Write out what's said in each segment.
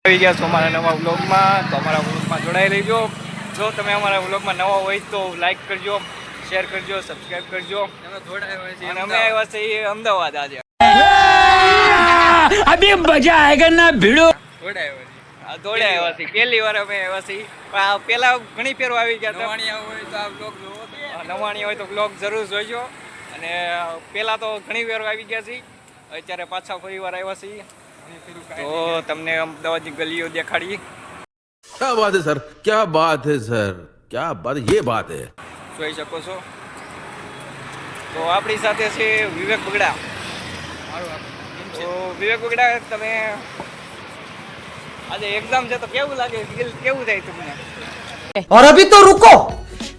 આવી ગયા છો અમારા નવા વ્લોગમાં, તો અમારા વ્લોગમાં જોડાઈ લેજો. જો તમે અમારા વ્લોગમાં નવા હોય તો લાઈક કરજો, શેર કરજો, સબસ્ક્રાઇબ કરજો. અને અમે આવ્યા છીએ અમદાવાદ આજે. અભી મજા આયેગા ના ભીડો. દોડ્યા આવ્યા છીએ, પહેલી વાર અમે આવ્યા છીએ. પણ પહેલા ઘણી ફેરો આવી ગયા હતા. નવાણી હોય તો બ્લોગ જરૂર જોઈજો. અને પહેલા તો ઘણી ફેરો આવી ગયા છીએ, અત્યારે પાછા ફરી વાર આવ્યા છીએ. તો તમને અમદાવાદની ગલીઓ દેખાડી. क्या बात है सर, क्या बात है सर, क्या बात, ये बात है. જોઈ શકો છો. તો આપણી સાથે છે વિવેક બગડા. તો વિવેક બગડા, તમે આજે એક્ઝામ છે તો કેવું લાગે, કેવું થાય તમને? और अभी तो रुको,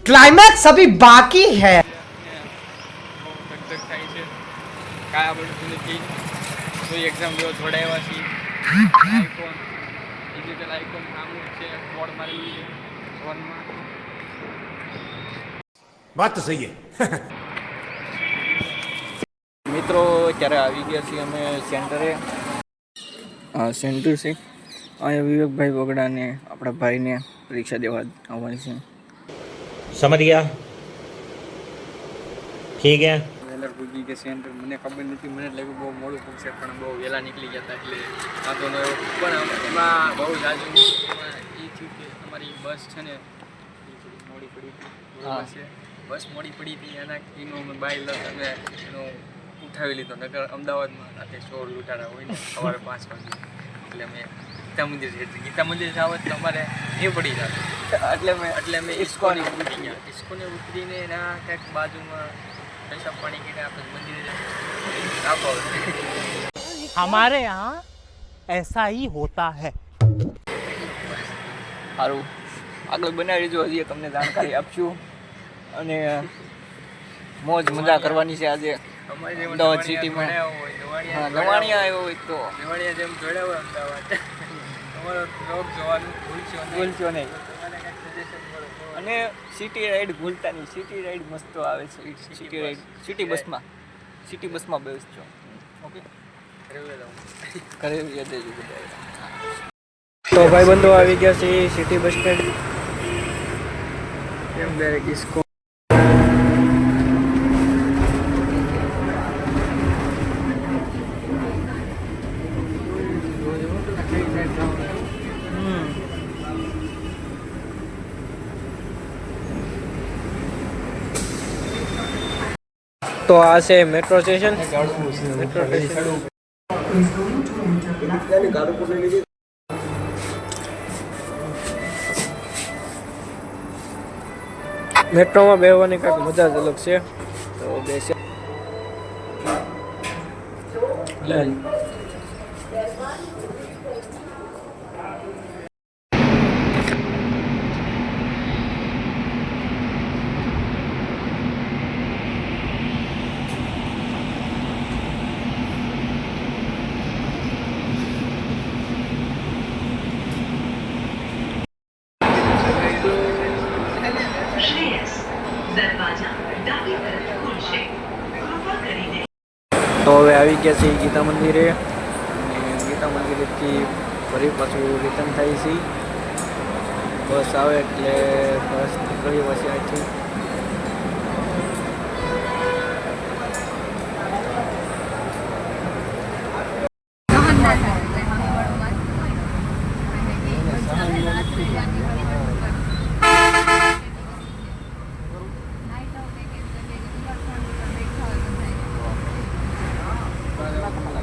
क्लाइमैक्स अभी बाकी है. કાયા બધું તો એક્ઝામ દેવો જોડાયા છીએ. આઈકોન ડિજિટલ આઈકોન સામું છે, બોર્ડ મારેલું છે ફોનમાં. बात तो सही है. મિત્રો અત્યારે આવી ગયા છીએ અમે સેન્ટરે. સેન્ટર છે અહીંયા વિવેકભાઈ બગડાને આપણા ભાઈને પરીક્ષા દેવા આવવાની છે. समझ गया, ठीक है. વેલર પૂજી કે સેન્ટર મને ખબર નથી, મને લાગ્યું બહુ મોડું પૂછશે, પણ બહુ વહેલા નીકળી ગયા હતા એટલે વાંધો ન આવ્યો. પણ એમાં બહુ જાજુ એ થયું કે અમારી બસ છે ને એ થોડી મોડી પડી હતી. છે બસ મોડી પડી હતી, એના એનો અમે બાય અમે એનો ઉઠાવી લીધો. નગર અમદાવાદમાં રાતે ચોર લૂંટારા હોય ને સવારે 5 વાગે, એટલે અમે ગીતા મંદિર જાવ તો અમારે એ પડી જાય. એટલે અમે ઇસ્કોને ઉતરી ગયા. ઇસ્કોને ઉતરીને એના કંઈક બાજુમાં પેશાબ પાણી કરીને આપણે મંદિરે આપો. हमारे यहाँ ऐसा ही होता है. સારું, આગળ બનાવી જો, હજી તમને જાણકારી આપશું. અને મોજ મજા કરવાની છે આજે અમદાવાદ સિટીમાં. હા, નવાણિયા આવ્યો હોય તો નવાણિયા જેમ જોડ્યા હોય અમદાવાદ, તમારો બ્લોગ જોવાનું ભૂલશો નહીં. અને સિટી રાઈડ ભૂલતા નહીં, સિટી રાઈડ મસ્ત આવે છે. સિટી રાઈડ સિટી બસમાં બેસજો. ઓકે, ઘરે યાદ દેજો બધા. તો ભાઈ બંધો આવી ગયા છે સિટી બસ સ્ટેન્ડ. એમ ડાયરેક્ટ ડિસ્કો. તો આ છે મેટ્રો સ્ટેશન. મેટ્રો સ્ટેશન મેટ્રોમાં બેસવાની કાંઈક મજા જ અલગ છે. તો બેસે તો હવે આવી ગયા છે ગીતા મંદિરે. અને ગીતા મંદિરેથી ફરી પાછું રિટર્ન થાય છે. બસ આવે એટલે બસ નીકળી પછી અહીંથી